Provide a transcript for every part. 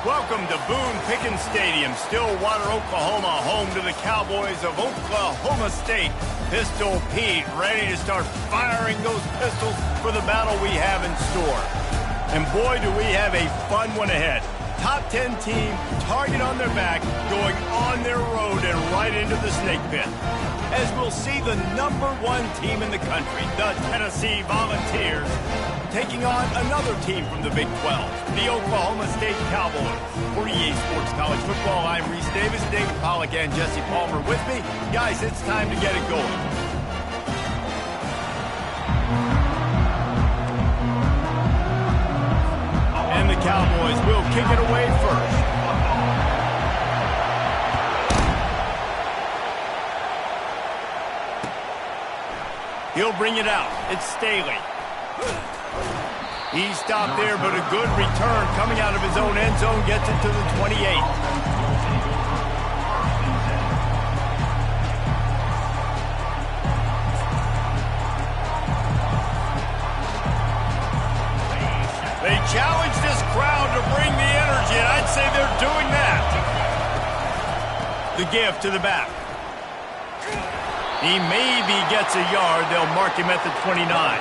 Welcome to Boone Pickens Stadium, Stillwater, Oklahoma, home to the Cowboys of Oklahoma State. Pistol Pete ready to start firing those pistols for the battle we have in store. And boy, do we have a fun one ahead. Top 10 team, target on their back, going on their road and right into the snake pit. As we'll see the #1 team in the country, the Tennessee Volunteers, taking on another team from the Big 12, the Oklahoma State Cowboys. For EA Sports College Football, I'm Reese Davis, David Pollack, and Jesse Palmer with me. Guys, it's time to get it going. And the Cowboys will kick it away first. He'll bring it out. It's Staley. He stopped there, but a good return coming out of his own end zone gets it to the 28. They challenge this crowd to bring the energy, and I'd say they're doing that. The give to the back. He maybe gets a yard. They'll mark him at the 29.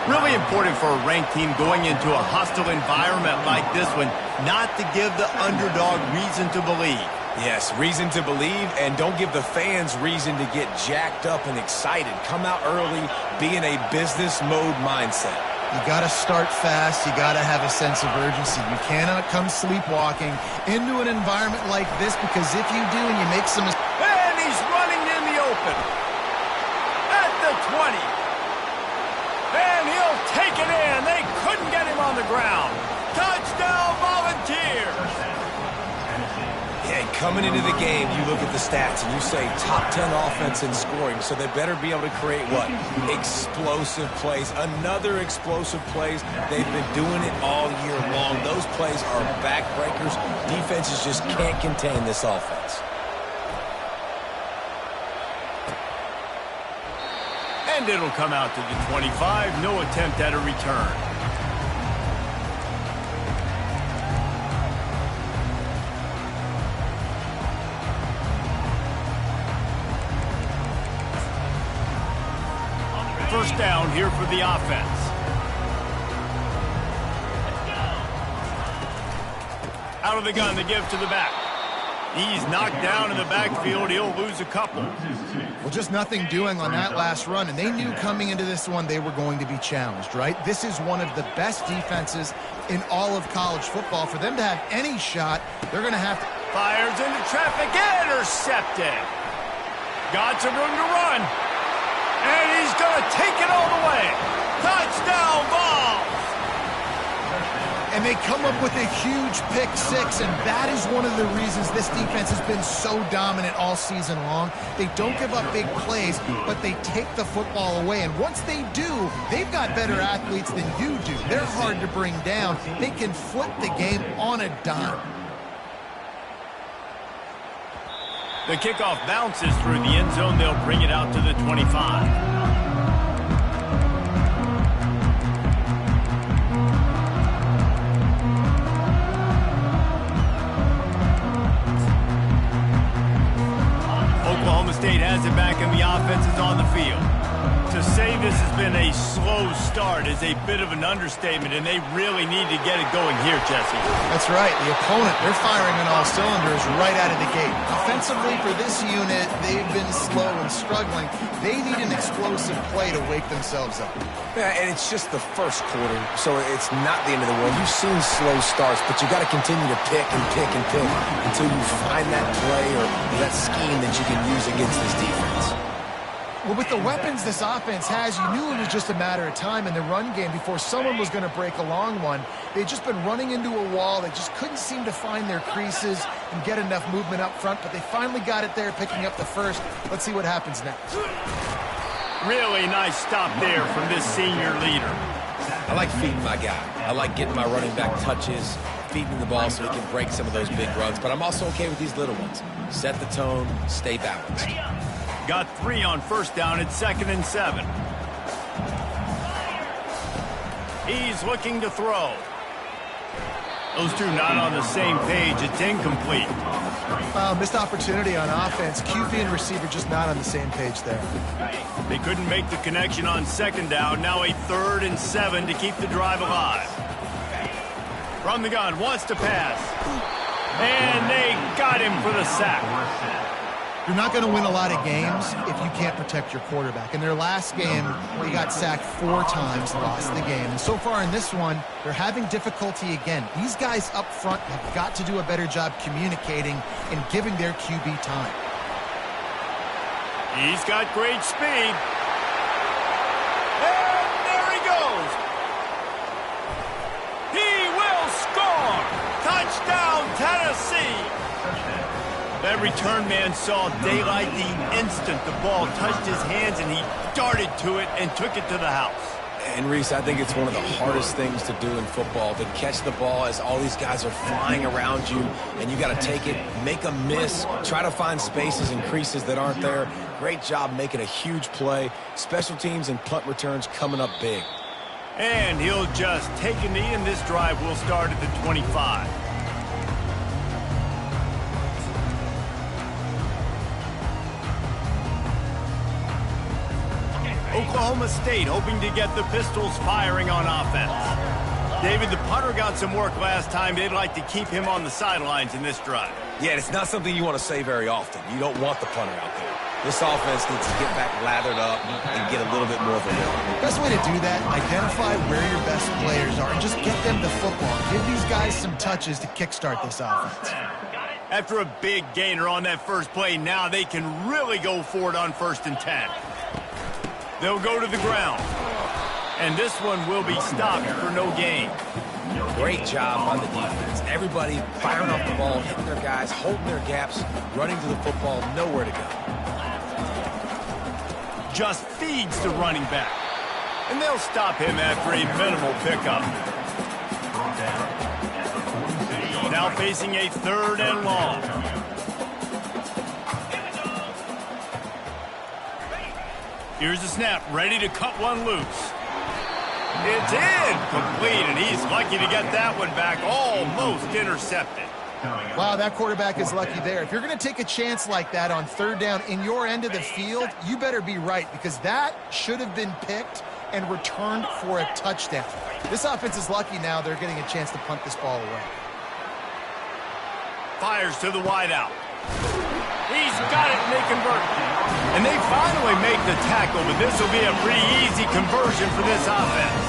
Really important for a ranked team going into a hostile environment like this one, not to give the underdog reason to believe. Yes, reason to believe, and don't give the fans reason to get jacked up and excited. Come out early, be in a business mode mindset. You got to start fast. You got to have a sense of urgency. You cannot come sleepwalking into an environment like this, because if you do and you make some mistakes. And he's running in the open at the 20. And he'll take it in. They couldn't get him on the ground. Touchdown, Volunteers. Yeah, coming into the game, you look at the stats and you say top 10 offense in scoring, so they better be able to create what? Explosive plays. Another explosive plays. They've been doing it all year long. Those plays are backbreakers. Defenses just can't contain this offense. And it'll come out to the 25. No attempt at a return. First down here for the offense. Out of the gun, the give to the back. He's knocked down in the backfield. He'll lose a couple. Well, just nothing doing on that last run, and they knew coming into this one they were going to be challenged, right? This is one of the best defenses in all of college football. For them to have any shot, they're going to have to... Fires into traffic, intercepted. Got some room to run. And he's going to take it all the way. Touchdown, Vols! And they come up with a huge pick six, and that is one of the reasons this defense has been so dominant all season long. They don't give up big plays, but they take the football away. And once they do, they've got better athletes than you do. They're hard to bring down. They can flip the game on a dime. The kickoff bounces through the end zone. They'll bring it out to the 25. Oklahoma State has it back, and the offense is on the field. To say this has been a slow start is a bit of an understatement, and they really need to get it going here, Jesse. That's right. The opponent, they're firing on all cylinders right out of the gate. Offensively, for this unit, they've been slow and struggling. They need an explosive play to wake themselves up. Yeah, and it's just the first quarter, so it's not the end of the world. You've seen slow starts, but you got to continue to pick and pick and pick until you find that play or that scheme that you can use against this defense. Well, with the weapons this offense has, you knew it was just a matter of time in the run game before someone was going to break a long one. They'd just been running into a wall. They just couldn't seem to find their creases and get enough movement up front, but they finally got it there, picking up the first. Let's see what happens next. Really nice stop there from this senior leader. I like feeding my guy. I like getting my running back touches, feeding the ball so he can break some of those big runs, but I'm also okay with these little ones. Set the tone, stay balanced. Got 3 on first down. It's 2nd and 7. He's looking to throw. Those two not on the same page. It's incomplete. Missed opportunity on offense. QB and receiver just not on the same page there. They couldn't make the connection on second down. Now a 3rd and 7 to keep the drive alive. From the gun, wants to pass. And they got him for the sack. You're not going to win a lot of games if you can't protect your quarterback. In their last game, they got sacked 4 times, lost the game. And so far in this one, they're having difficulty again. These guys up front have got to do a better job communicating and giving their QB time. He's got great speed. And there he goes. He will score. Touchdown, Tennessee. That return man saw daylight the instant the ball touched his hands, and he darted to it and took it to the house. And, Reese, I think it's one of the hardest things to do in football, to catch the ball as all these guys are flying around you, and you got to take it, make a miss, try to find spaces and creases that aren't there. Great job making a huge play. Special teams and punt returns coming up big. And he'll just take a knee, and this drive will start at the 25. Oklahoma State hoping to get the Pistols firing on offense. David, the punter got some work last time. They'd like to keep him on the sidelines in this drive. Yeah, it's not something you want to say very often. You don't want the punter out there. This offense needs to get back lathered up and get a little bit more of a rhythm. Best way to do that, identify where your best players are and just get them the football. Give these guys some touches to kickstart this offense. After a big gainer on that first play, now they can really go for it on 1st and 10. They'll go to the ground. And this one will be stopped for no gain. Great job on the defense. Everybody firing off the ball, hitting their guys, holding their gaps, running to the football, nowhere to go. Just feeds the running back. And they'll stop him after a minimal pickup. Now facing a 3rd and long. Here's the snap, ready to cut one loose. It's incomplete, and he's lucky to get that one back, almost intercepted. Wow, that quarterback is lucky there. If you're going to take a chance like that on 3rd down in your end of the field, you better be right, because that should have been picked and returned for a touchdown. This offense is lucky now they're getting a chance to punt this ball away. Fires to the wideout. He's got it, and they convert. And they finally make the tackle, but this will be a pretty easy conversion for this offense.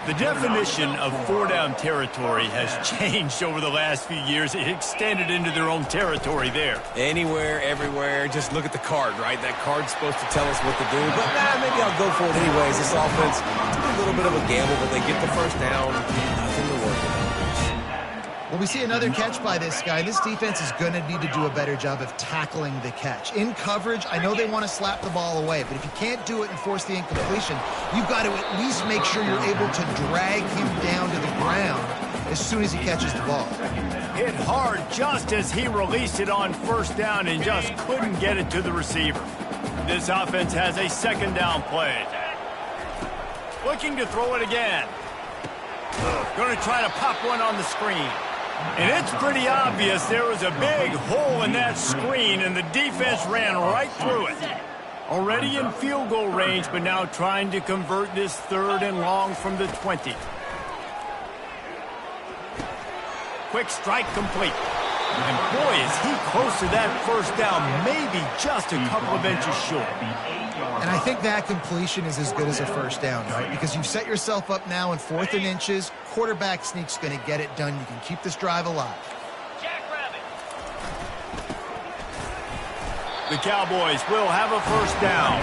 The definition of 4-down territory has changed over the last few years. It extended into their own territory there. Anywhere, everywhere, just look at the card, right? That card's supposed to tell us what to do, but maybe I'll go for it anyways. This offense, it's a little bit of a gamble, but they get the 1st down. Nothing to worry about. Well, we see another catch by this guy. This defense is going to need to do a better job of tackling the catch. In coverage, I know they want to slap the ball away, but if you can't do it and force the incompletion, you've got to at least make sure you're able to drag him down to the ground as soon as he catches the ball. Hit hard just as he released it on 1st down and just couldn't get it to the receiver. This offense has a 2nd down play. Looking to throw it again. Going to try to pop one on the screen. And it's pretty obvious there was a big hole in that screen, and the defense ran right through it. Already in field goal range, but now trying to convert this 3rd and long from the 20. Quick strike complete. And boy, is he close to that 1st down, maybe just a couple of inches short. And I think that completion is as good as a 1st down, right? Because you've set yourself up now in 4th and inches. Quarterback sneak's going to get it done. You can keep this drive alive. The Cowboys will have a 1st down.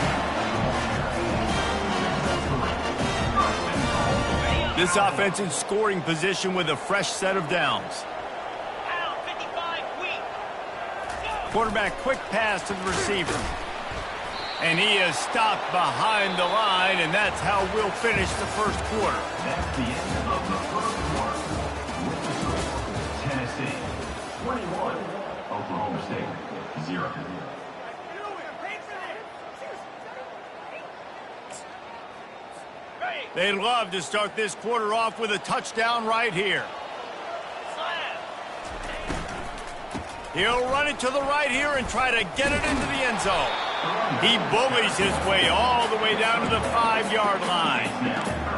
This offense in scoring position with a fresh set of downs. Quarterback quick pass to the receiver. And he is stopped behind the line, and that's how we'll finish the 1st quarter. That's the end of the 1st quarter. Tennessee 21, Oklahoma State 0. They'd love to start this quarter off with a touchdown right here. He'll run it to the right here and try to get it into the end zone. He bullies his way all the way down to the 5-yard line.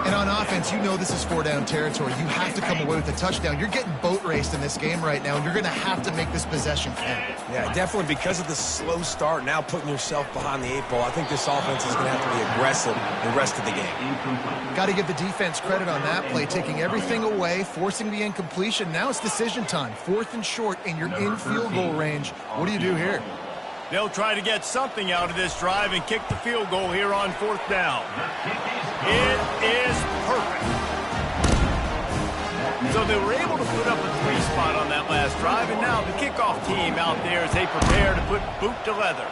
And on offense, you know this is 4-down territory. You have to come away with a touchdown. You're getting boat raced in this game right now, and you're going to have to make this possession count. Yeah, definitely because of the slow start, now putting yourself behind the 8 ball. I think this offense is going to have to be aggressive the rest of the game. Got to give the defense credit on that play, taking everything away, forcing the incompletion. Now it's decision time. 4th and short, and you're in field goal range. What do you do here? They'll try to get something out of this drive and kick the field goal here on 4th down. It is perfect. So they were able to put up a 3 spot on that last drive, and now the kickoff team out there as they prepare to put boot to leather.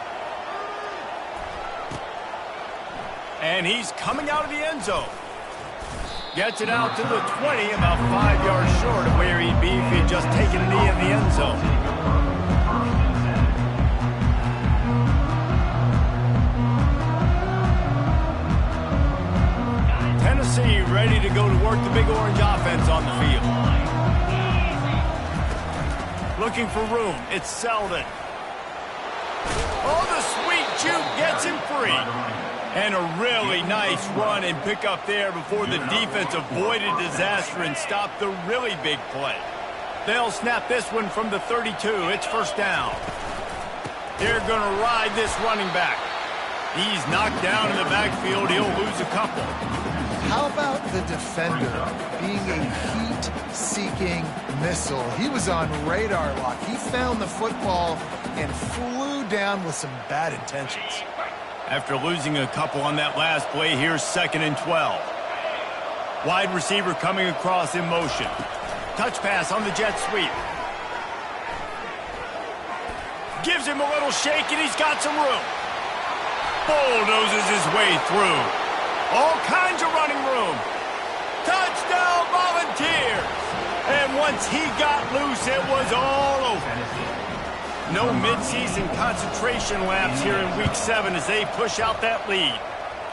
And he's coming out of the end zone. Gets it out to the 20, about 5 yards short of where he'd be if he'd just taken a knee in the end zone. Tennessee ready to go to work the big orange offense on the field. Looking for room. It's Selden. Oh, the sweet juke gets him free. And a really nice run and pick up there before the defense avoided disaster and stopped the really big play. They'll snap this one from the 32. It's 1st down. They're going to ride this running back. He's knocked down in the backfield. He'll lose a couple. How about the defender being a heat-seeking missile? He was on radar lock. He found the football and flew down with some bad intentions. After losing a couple on that last play, here's 2nd and 12. Wide receiver coming across in motion. Touch pass on the jet sweep. Gives him a little shake, and he's got some room. Bulldozes his way through. All kinds of running room. Touchdown Volunteers! And once he got loose, it was all over. No midseason concentration laps here in Week 7 as they push out that lead.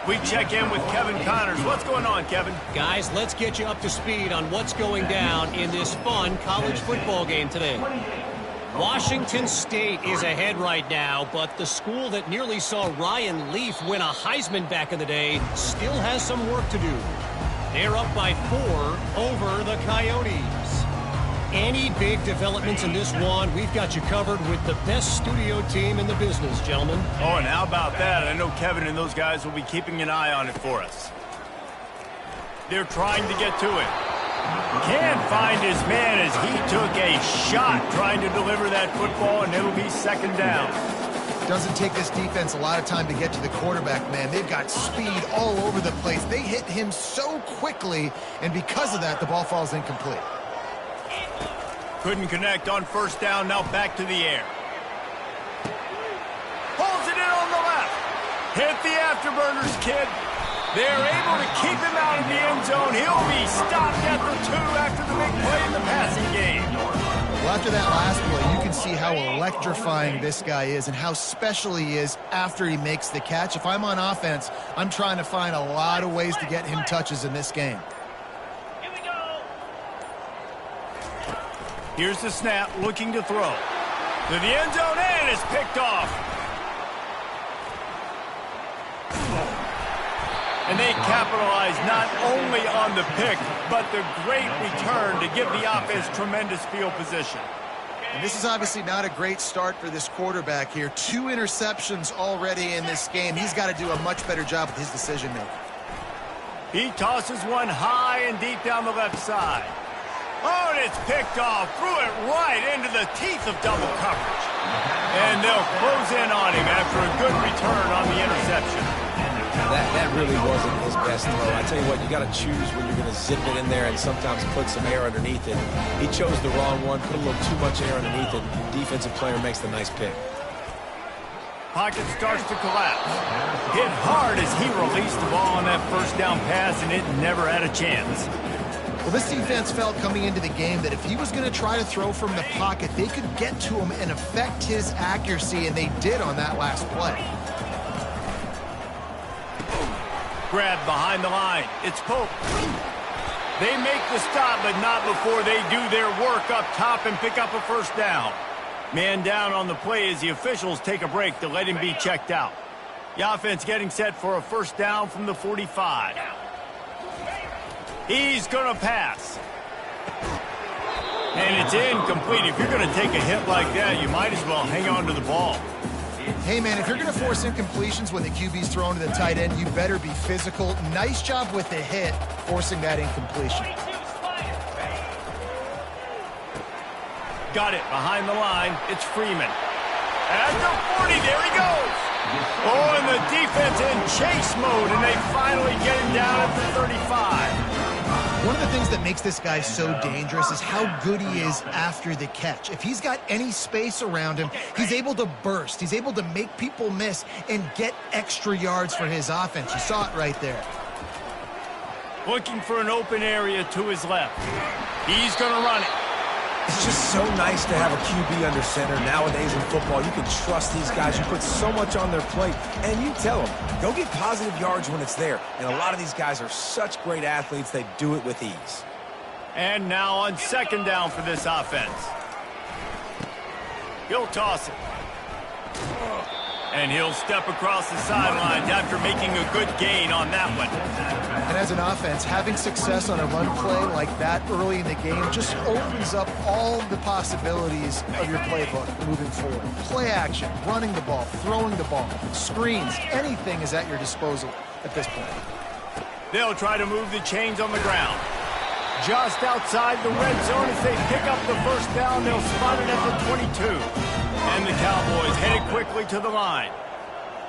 We check in with Kevin Connors. What's going on, Kevin? Guys, let's get you up to speed on what's going down in this fun college football game today. Washington State is ahead right now, but the school that nearly saw Ryan Leaf win a Heisman back in the day still has some work to do. They're up by 4 over the Coyotes. Any big developments in this one, we've got you covered with the best studio team in the business, gentlemen. Oh, and how about that? I know Kevin and those guys will be keeping an eye on it for us. They're trying to get to it. Can't find his man as he took a shot trying to deliver that football, and it'll be 2nd down. Doesn't take this defense a lot of time to get to the quarterback, man. They've got speed all over the place. They hit him so quickly, and because of that, the ball falls incomplete. Couldn't connect on 1st down, now back to the air. Pulls it in on the left. Hit the afterburners, kid. They're able to keep him out of the end zone. He'll be stopped at the 2 after the big play in the passing game. Well, after that last play, you can see how electrifying this guy is and how special he is after he makes the catch. If I'm on offense, I'm trying to find a lot of ways to get him touches in this game. Here's the snap, looking to throw. To the end zone, and it's picked off. And they capitalize not only on the pick, but the great return to give the offense tremendous field position. And this is obviously not a great start for this quarterback here. 2 interceptions already in this game. He's got to do a much better job with his decision-making. He tosses one high and deep down the left side. Oh, and it's picked off. Threw it right into the teeth of double coverage. And they'll close in on him after a good return on the interception. That really wasn't his best throw. I tell you what, you got to choose when you're going to zip it in there and sometimes put some air underneath it. He chose the wrong one, put a little too much air underneath it. Defensive player makes the nice pick. Pocket starts to collapse. Hit hard as he released the ball on that 1st down pass, and it never had a chance. Well, this defense felt coming into the game that if he was going to try to throw from the pocket, they could get to him and affect his accuracy, and they did on that last play. Grab behind the line. It's Pope. They make the stop, but not before they do their work up top and pick up a 1st down. Man down on the play as the officials take a break to let him be checked out. The offense getting set for a first down from the 45. He's going to pass. And it's incomplete. If you're going to take a hit like that, you might as well hang on to the ball. Hey, man, if you're going to force incompletions when the QB's thrown to the tight end, you better be physical. Nice job with the hit, forcing that incompletion. Got it behind the line. It's Freeman. At the 40, there he goes. Oh, and the defense in chase mode, and they finally get him down at the 35. One of the things that makes this guy so dangerous is how good he is after the catch. If he's got any space around him, he's able to burst. He's able to make people miss and get extra yards for his offense. You saw it right there. Looking for an open area to his left. He's going to run it. It's just so nice to have a QB under center. Nowadays in football, you can trust these guys. You put so much on their plate, and you tell them, go get positive yards when it's there. And a lot of these guys are such great athletes, they do it with ease. And now on second down for this offense. He'll toss it. And he'll step across the sidelines after making a good gain on that one. And as an offense, having success on a run play like that early in the game just opens up all the possibilities of your playbook moving forward. Play action, running the ball, throwing the ball, screens, anything is at your disposal at this point. They'll try to move the chains on the ground. Just outside the red zone as they pick up the first down, they'll spot it at the 22. And the Cowboys headed quickly to the line.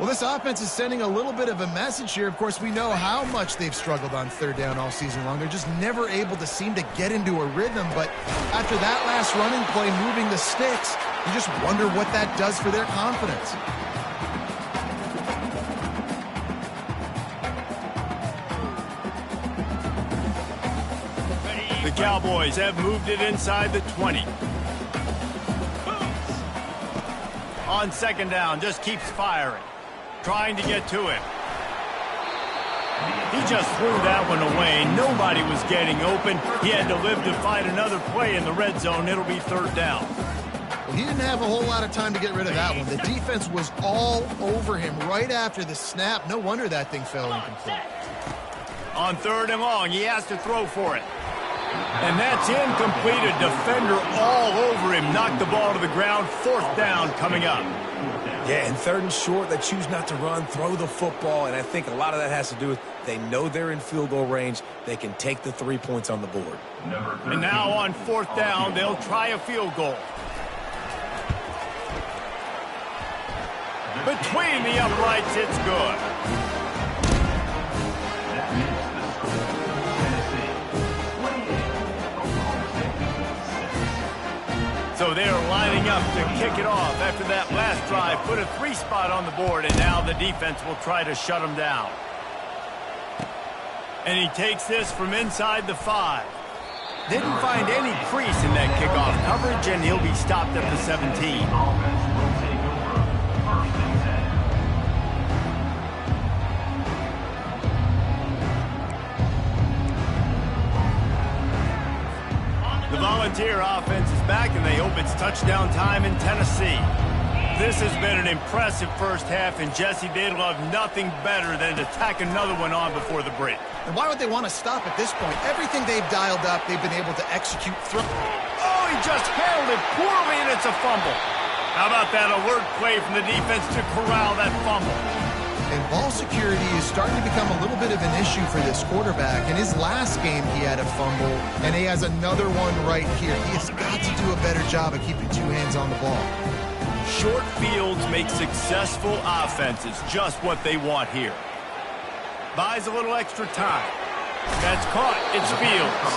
Well, this offense is sending a little bit of a message here. Of course, we know how much they've struggled on third down all season long. They're just never able to seem to get into a rhythm. But after that last running play, moving the sticks, you just wonder what that does for their confidence. The Cowboys have moved it inside the 20. On second down, just keeps firing. Trying to get to him. He just threw that one away. Nobody was getting open. He had to live to find another play in the red zone. It'll be third down. Well, he didn't have a whole lot of time to get rid of that one. The defense was all over him right after the snap. No wonder that thing fell incomplete. On third and long, he has to throw for it. And that's incomplete. A defender all over him. Knocked the ball to the ground. Fourth down coming up. Yeah, and third and short, they choose not to run, throw the football, and I think a lot of that has to do with they know they're in field goal range. They can take the 3 points on the board. And now on fourth down, they'll try a field goal. Between the uprights, it's good. So they're lining up to kick it off after that last drive. Put a 3 spot on the board, and now the defense will try to shut them down. And he takes this from inside the 5. Didn't find any crease in that kickoff coverage, and he'll be stopped at the 17. The Volunteer offense is back, and they hope it's touchdown time in Tennessee. This has been an impressive first half, and Jesse, they'd love nothing better than to tack another one on before the break. And why would they want to stop at this point? Everything they've dialed up, they've been able to execute through. Oh, he just handled it poorly, and it's a fumble. How about that alert play from the defense to corral that fumble? And ball security is starting to become a little bit of an issue for this quarterback. In his last game, he had a fumble, and he has another one right here. He has got to do a better job of keeping 2 hands on the ball. Short fields make successful offenses just what they want here. Buys a little extra time. That's caught. It's Fields.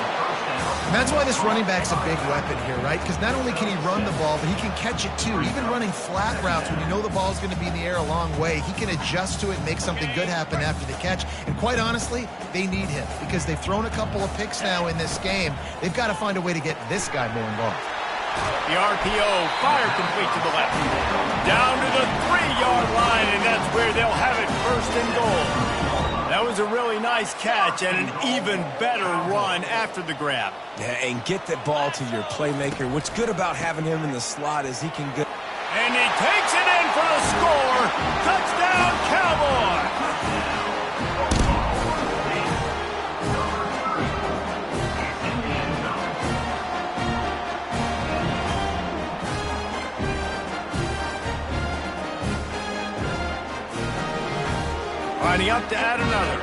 And that's why this running back's a big weapon here, right? Because not only can he run the ball, but he can catch it too. Even running flat routes when you know the ball's going to be in the air a long way, he can adjust to it and make something good happen after the catch. And quite honestly, they need him because they've thrown a couple of picks now in this game. They've got to find a way to get this guy more involved. The RPO, fire complete to the left. Down to the 3-yard line, and that's where they'll have it, first and goal. That was a really nice catch and an even better run after the grab. Yeah, and get that ball to your playmaker. What's good about having him in the slot is he can get... And he takes it in for the score. Touchdown, Cowboys! Lining up to add another.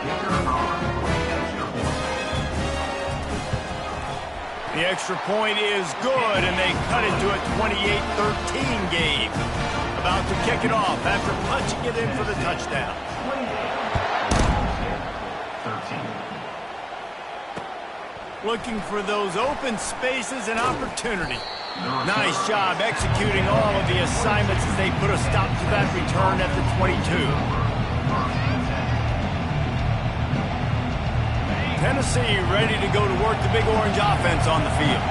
The extra point is good, and they cut it to a 28-13 game. About to kick it off after punching it in for the touchdown. 13. Looking for those open spaces and opportunity. Nice job executing all of the assignments as they put a stop to that return at the 22. Tennessee ready to go to work the Big Orange offense on the field.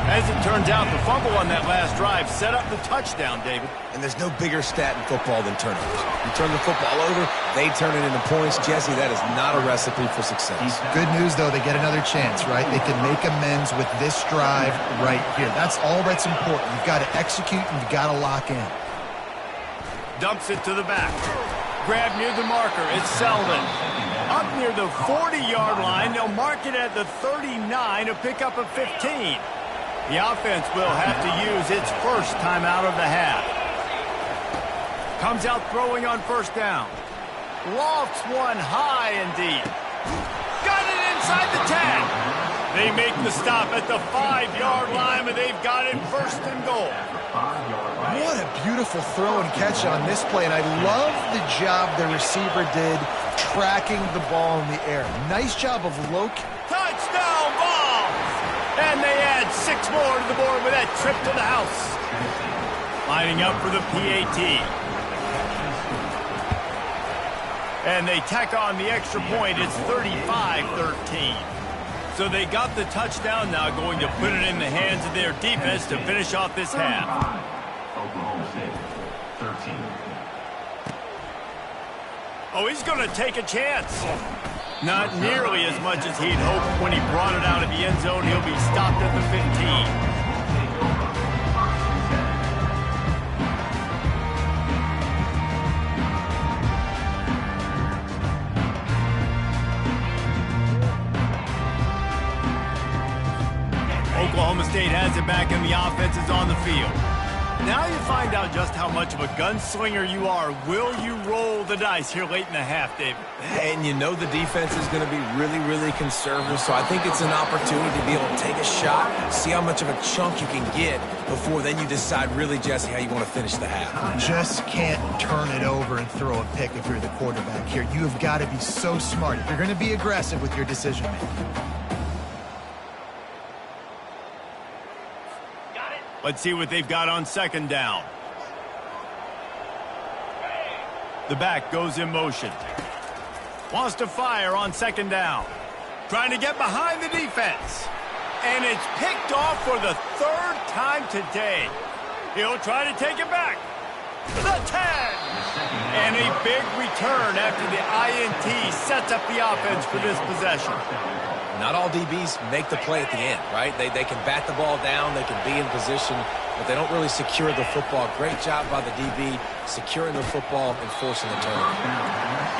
As it turns out, the fumble on that last drive set up the touchdown, David. And there's no bigger stat in football than turnovers. You turn the football over, they turn it into points. Jesse, that is not a recipe for success. Good news, though, they get another chance, right? They can make amends with this drive right here. That's all that's important. You've got to execute and you've got to lock in. Dumps it to the back. Grab near the marker. It's Selden. Up near the 40-yard line, they'll mark it at the 39, a pickup of 15. The offense will have to use its first timeout of the half. Comes out throwing on first down. Lofts one high and deep. Got it inside the 10. They make the stop at the 5-yard line, but they've got it first and goal. What a beautiful throw and catch on this play, and I love the job the receiver did tracking the ball in the air. Nice job of locating. Touchdown ball! And they add 6 more to the board with that trip to the house. Lining up for the PAT. And they tack on the extra point. It's 35-13. So they got the touchdown now, going to put it in the hands of their defense to finish off this half. Oklahoma State, 13. Oh, he's going to take a chance. Not nearly as much as he'd hoped when he brought it out of the end zone. He'll be stopped at the 15. Oklahoma State has it back and the offense is on the field. Now you find out just how much of a gunslinger you are. Will you roll the dice here late in the half, David? And you know the defense is going to be really, really conservative, so I think it's an opportunity to be able to take a shot, see how much of a chunk you can get before then you decide really, Jesse, how you want to finish the half. Just can't turn it over and throw a pick if you're the quarterback here. You have got to be so smart if you're going to be aggressive with your decision-making. Let's see what they've got on second down. The back goes in motion. Wants to fire on second down. Trying to get behind the defense. And it's picked off for the 3rd time today. He'll try to take it back. The 10. And a big return after the INT sets up the offense for this possession. Not all DBs make the play at the end, right? They can bat the ball down, they can be in position, but they don't really secure the football. Great job by the DB securing the football and forcing the turnover.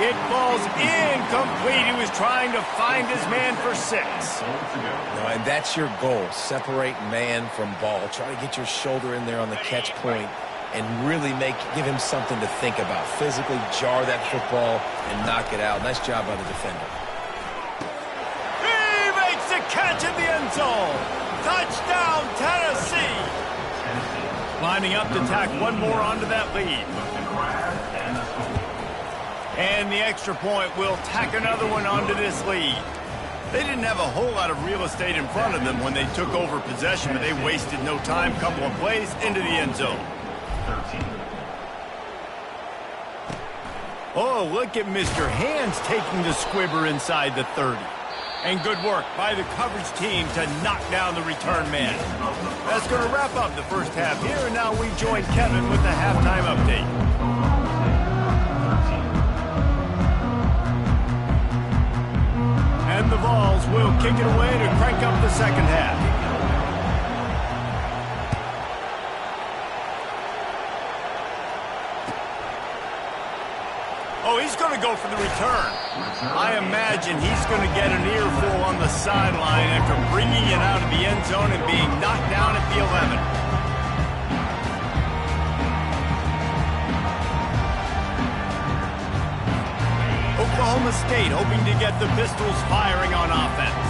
It falls incomplete. He was trying to find his man for 6. No, and that's your goal. Separate man from ball. Try to get your shoulder in there on the catch point and really give him something to think about. Physically jar that football and knock it out. Nice job by the defender. Catch in the end zone. Touchdown, Tennessee. Lining up to tack one more onto that lead. And the extra point will tack another one onto this lead. They didn't have a whole lot of real estate in front of them when they took over possession, but they wasted no time. Couple of plays into the end zone. 13. Oh, look at Mr. Hands taking the squibber inside the 30. And good work by the coverage team to knock down the return man. That's going to wrap up the first half here, and now we join Kevin with the halftime update. calls. We'll kick it away to crank up the second half. Oh, he's going to go for the return. I imagine he's going to get an earful on the sideline after bringing it out of the end zone and being knocked down at the 11. Oklahoma State hoping to get the Pistols firing on offense.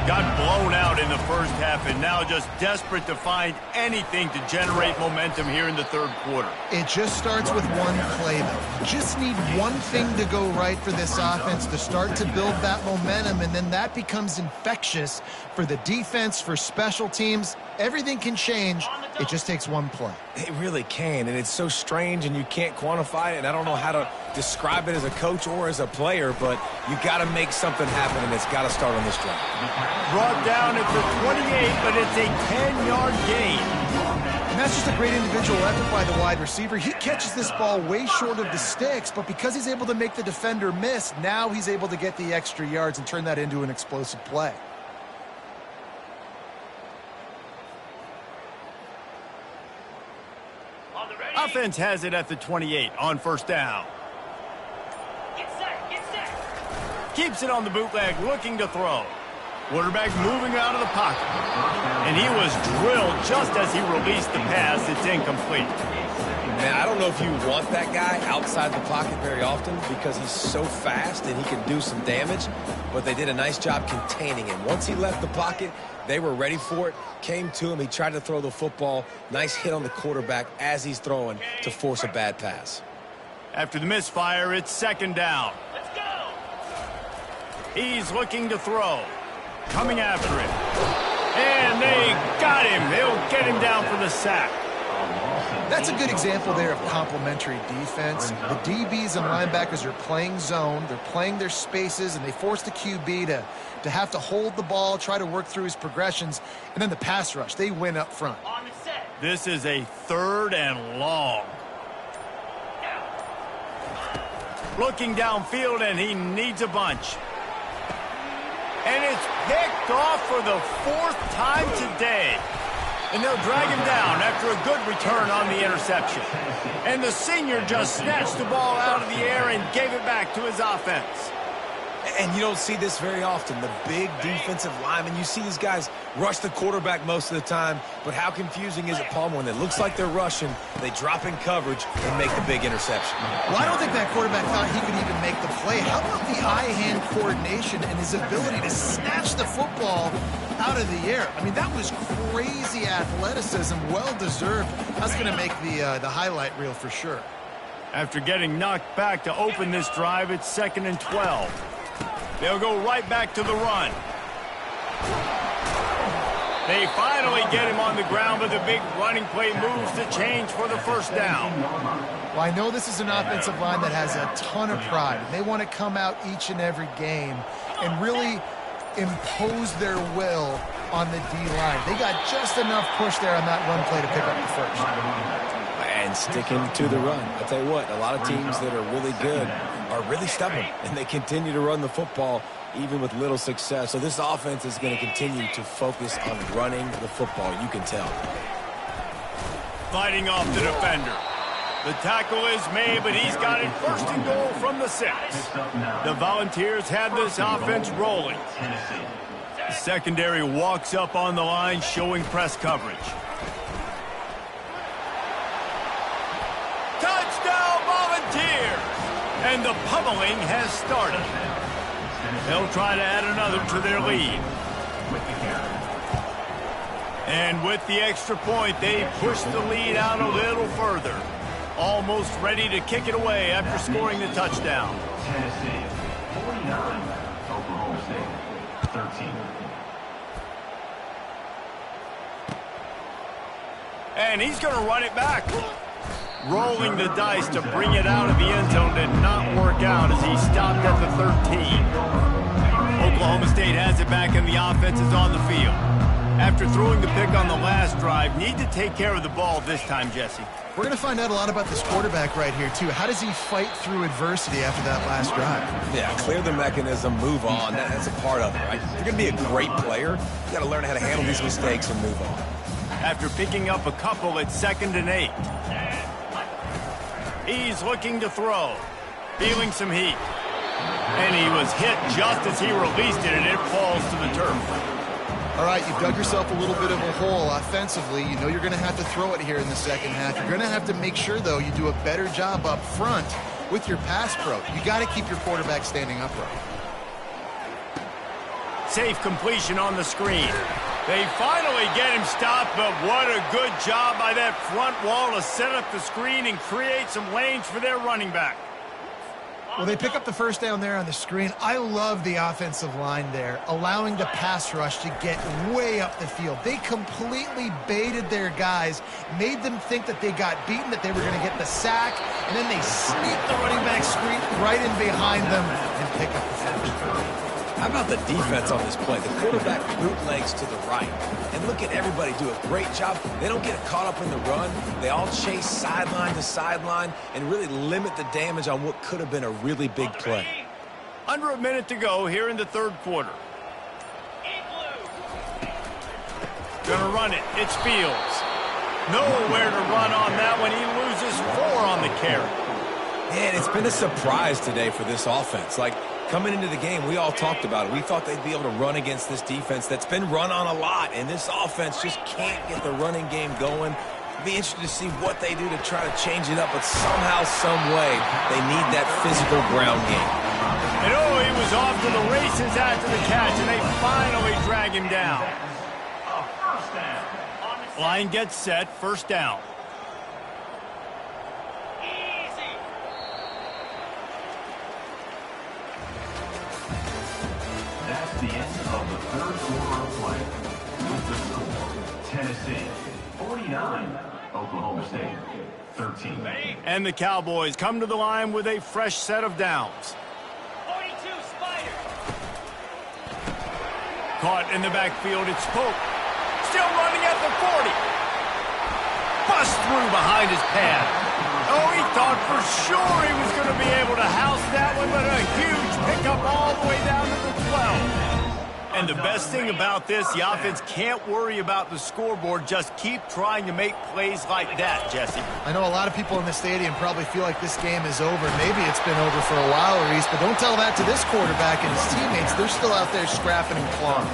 Got blown out in the first half and now just desperate to find anything to generate momentum here in the third quarter. It just starts with one play, though. You just need one thing to go right for this offense to start to build that momentum, and then that becomes infectious for the defense, for special teams. Everything can change. It just takes one play. It really can, and it's so strange, and you can't quantify it, and I don't know how to describe it as a coach or as a player, but you got to make something happen, and it's got to start on this drive. Brought down at the 28, but it's a 10-yard gain. And that's just a great individual effort by the wide receiver. He catches this ball way short of the sticks, but because he's able to make the defender miss, now he's able to get the extra yards and turn that into an explosive play. Offense has it at the 28 on first down. Get set. Keeps it on the bootleg, looking to throw. Quarterback moving out of the pocket. And he was drilled just as he released the pass. It's incomplete. Man, I don't know if you want that guy outside the pocket very often because he's so fast and he can do some damage, but they did a nice job containing him. Once he left the pocket, they were ready for it, came to him, he tried to throw the football. Nice hit on the quarterback as he's throwing to force a bad pass. After the misfire, it's second down. Let's go. He's looking to throw. Coming after him. And they got him. They'll get him down for the sack. That's a good example there of complementary defense. The DBs and linebackers are playing zone, they're playing their spaces, and they force the QB to have to hold the ball, try to work through his progressions, and then the pass rush, they win up front. On the set. This is a third and long. Looking downfield, and he needs a bunch. And it's picked off for the fourth time today. And they'll drag him down after a good return on the interception. And the senior just snatched the ball out of the air and gave it back to his offense. And you don't see this very often, the big defensive linemen. You see these guys rush the quarterback most of the time, but how confusing is it, Palmer, when it looks like they're rushing, they drop in coverage and make the big interception? Well, I don't think that quarterback thought he could even make the play. How about the eye-hand coordination and his ability to snatch the football out of the air? I mean, that was crazy athleticism, well-deserved. That's going to make the highlight reel for sure. After getting knocked back to open this drive, it's 2nd and 12. They'll go right back to the run. They finally get him on the ground, but the big running play moves the change for the first down. Well, I know this is an offensive line that has a ton of pride. They want to come out each and every game and really impose their will on the D-line. They got just enough push there on that run play to pick up the first. And sticking to the run. I'll tell you what, a lot of teams that are really good are really stubborn, and they continue to run the football even with little success. So this offense is going to continue to focus on running the football, you can tell. Fighting off the defender. The tackle is made, but he's got it first and goal from the 6. The Volunteers have this offense rolling. The secondary walks up on the line, showing press coverage. Touchdown, Volunteers! And the pummeling has started. They'll try to add another to their lead. And with the extra point, they push the lead out a little further. Almost ready to kick it away after scoring the touchdown. Tennessee, 49. Oklahoma State, 13. And he's going to run it back. Rolling the dice to bring it out of the end zone did not work out as he stopped at the 13. Oklahoma State has it back and the offense is on the field. After throwing the pick on the last drive, need to take care of the ball this time, Jesse. We're going to find out a lot about this quarterback right here, too. How does he fight through adversity after that last drive? Yeah, clear the mechanism, move on. That's a part of it, right? If you're going to be a great player, you got to learn how to handle these mistakes and move on. After picking up a couple at 2nd and 8. He's looking to throw. Feeling some heat. And he was hit just as he released it, and it falls to the turf. All right, you've dug yourself a little bit of a hole offensively. You know you're going to have to throw it here in the second half. You're going to have to make sure, though, you do a better job up front with your pass pro. You got to keep your quarterback standing upright. Safe completion on the screen. They finally get him stopped, but what a good job by that front wall to set up the screen and create some lanes for their running back. Well, they pick up the first down there on the screen. I love the offensive line there, allowing the pass rush to get way up the field. They completely baited their guys, made them think that they got beaten, that they were going to get the sack, and then they sneak the running back screen right in behind them and pick up the first. How about the defense on this play? The quarterback bootlegs to the right. And look at everybody do a great job. They don't get caught up in the run. They all chase sideline to sideline and really limit the damage on what could have been a really big play. Under a minute to go here in the third quarter. Gonna run it. It's Fields. Nowhere to run on that one. He loses 4 on the carry. Man, it's been a surprise today for this offense. Like, coming into the game, we all talked about it. We thought they'd be able to run against this defense that's been run on a lot, and this offense just can't get the running game going. Be interested to see what they do to try to change it up, but somehow, some way, they need that physical ground game. And he was off to the races after the catch, and they finally drag him down. Line gets set, first down. That's the end of the third quarter of play. With the score, Tennessee 49, Oklahoma State 13. And the Cowboys come to the line with a fresh set of downs. 42, Spider. Caught in the backfield, it's Pope. Still running at the 40. Bust through behind his pad. Oh, he thought for sure he was going to be able to house that one, but a huge pickup all the way down to the 12. And the best thing about this, the offense can't worry about the scoreboard. Just keep trying to make plays like that, Jesse. I know a lot of people in the stadium probably feel like this game is over. Maybe it's been over for a while, Reese, but don't tell that to this quarterback and his teammates. They're still out there scrapping and clawing.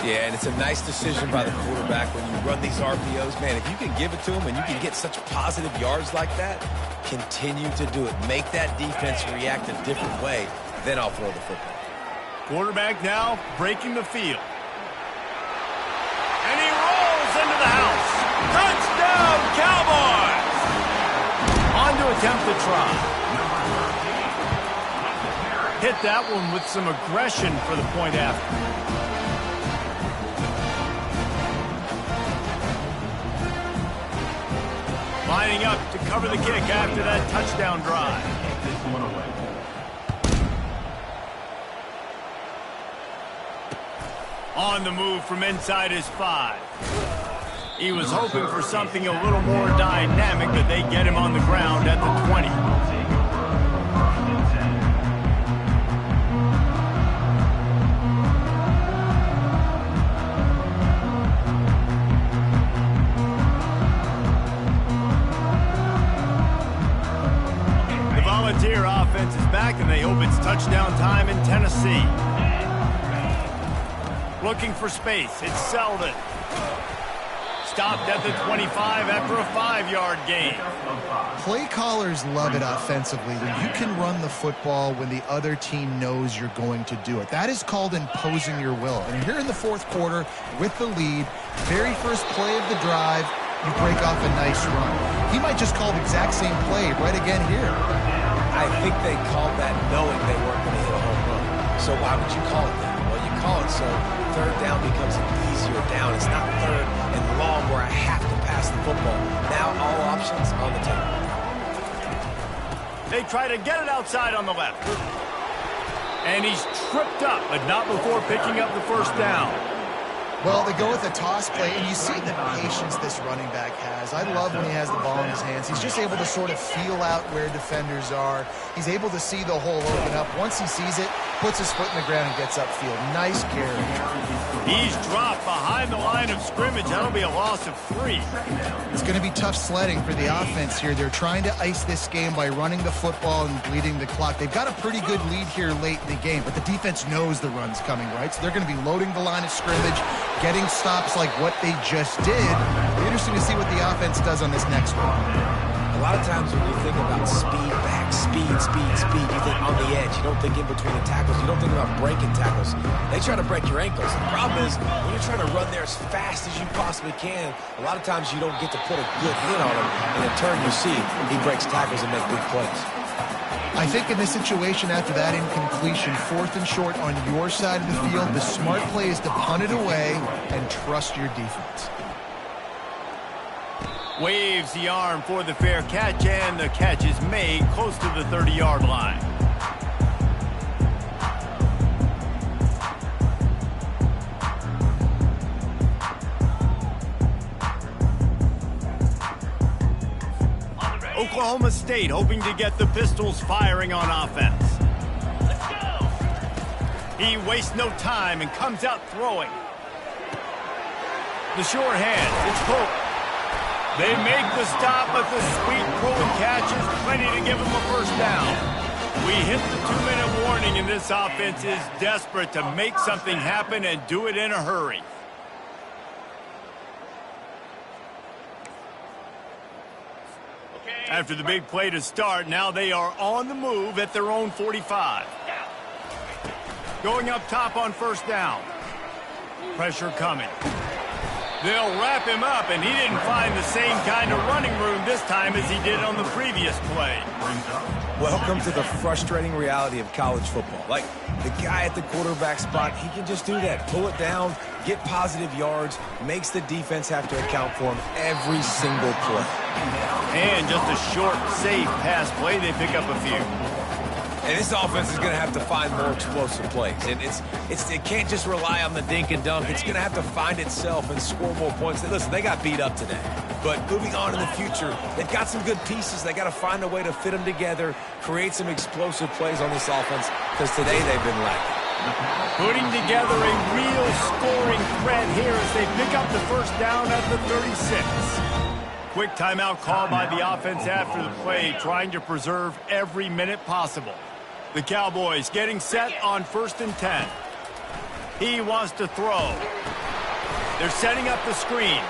Yeah, and it's a nice decision by the quarterback when you run these RPOs. Man, if you can give it to him and you can get such positive yards like that, continue to do it. Make that defense react a different way, then I'll throw the football. Quarterback now breaking the field. And he rolls into the house. Touchdown, Cowboys! On to attempt the try. Hit that one with some aggression for the point after. Lining up to cover the kick after that touchdown drive. This one away. On the move from inside his 5. He was hoping for something a little more dynamic, but they get him on the ground at the 20. The Volunteer offense is back, and they hope it's touchdown time in Tennessee. Looking for space. It's Selden. Stopped at the 25 after a 5-yard gain. Play callers love it offensively when you can run the football when the other team knows you're going to do it. That is called imposing your will. And here in the fourth quarter with the lead, very first play of the drive, you break off a nice run. He might just call the exact same play right again here. I think they called that knowing they weren't going to hit a home run. So why would you call it that? Well, you call it so third down becomes an easier down. It's not third and long where I have to pass the football. Now all options on the table. They try to get it outside on the left. And he's tripped up, but not before picking up the first down. Well, they go with a toss play, and you see the patience this running back has. I love when he has the ball in his hands. He's just able to sort of feel out where defenders are. He's able to see the hole open up. Once he sees it, puts his foot in the ground and gets upfield. Nice carry. He's dropped behind the line of scrimmage. That'll be a loss of 3. It's going to be tough sledding for the offense here. They're trying to ice this game by running the football and bleeding the clock. They've got a pretty good lead here late in the game, but the defense knows the run's coming, right? So they're going to be loading the line of scrimmage, getting stops like what they just did. It'll be interesting to see what the offense does on this next one. A lot of times when you think about speed back, speed, you think on the edge. You don't think in between the tackles. You don't think about breaking tackles. They try to break your ankles. The problem is when you're trying to run there as fast as you possibly can, a lot of times you don't get to put a good hit on him. And in turn, you see he breaks tackles and makes big plays. I think in this situation, after that incompletion, 4th and short on your side of the field, the smart play is to punt it away and trust your defense. Waves the arm for the fair catch, and the catch is made close to the 30-yard line. Oklahoma State hoping to get the Pistols firing on offense. Let's go. He wastes no time and comes out throwing. The sure hand, it's Colt. They make the stop, but the sweet throwing catch is plenty to give them a first down. We hit the 2-minute warning, and this offense is desperate to make something happen and do it in a hurry. After the big play to start, now they are on the move at their own 45. Going up top on first down. Pressure coming. They'll wrap him up, and he didn't find the same kind of running room this time as he did on the previous play. Welcome to the frustrating reality of college football. Like, the guy at the quarterback spot, he can just do that. Pull it down, get positive yards, makes the defense have to account for him every single play. And just a short, safe pass play, they pick up a few. And this offense is going to have to find more explosive plays. And it can't just rely on the dink and dunk. It's going to have to find itself and score more points. Listen, they got beat up today. But moving on in the future, they've got some good pieces. They got to find a way to fit them together, create some explosive plays on this offense, because today they've been lacking. Putting together a real scoring threat here as they pick up the first down at the 36. Quick timeout call by the offense after the play, trying to preserve every minute possible. The Cowboys getting set on 1st and 10. He wants to throw. They're setting up the screen.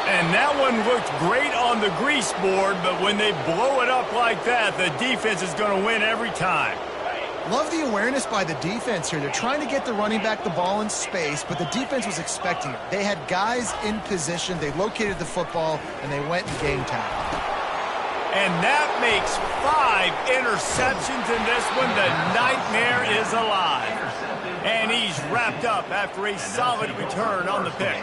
And that one looked great on the grease board, but when they blow it up like that, the defense is going to win every time. Love the awareness by the defense here. They're trying to get the running back the ball in space, but the defense was expecting it. They had guys in position. They located the football, and they went and game tackle. And that makes 5 interceptions in this one. The nightmare is alive. And he's wrapped up after a solid return on the pick.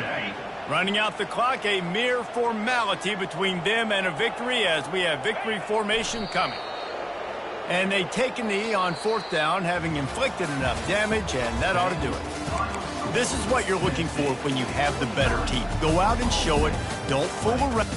Running out the clock, a mere formality between them and a victory as we have victory formation coming. And they take a knee on 4th down, having inflicted enough damage, and that ought to do it. This is what you're looking for when you have the better team. Go out and show it. Don't fool around.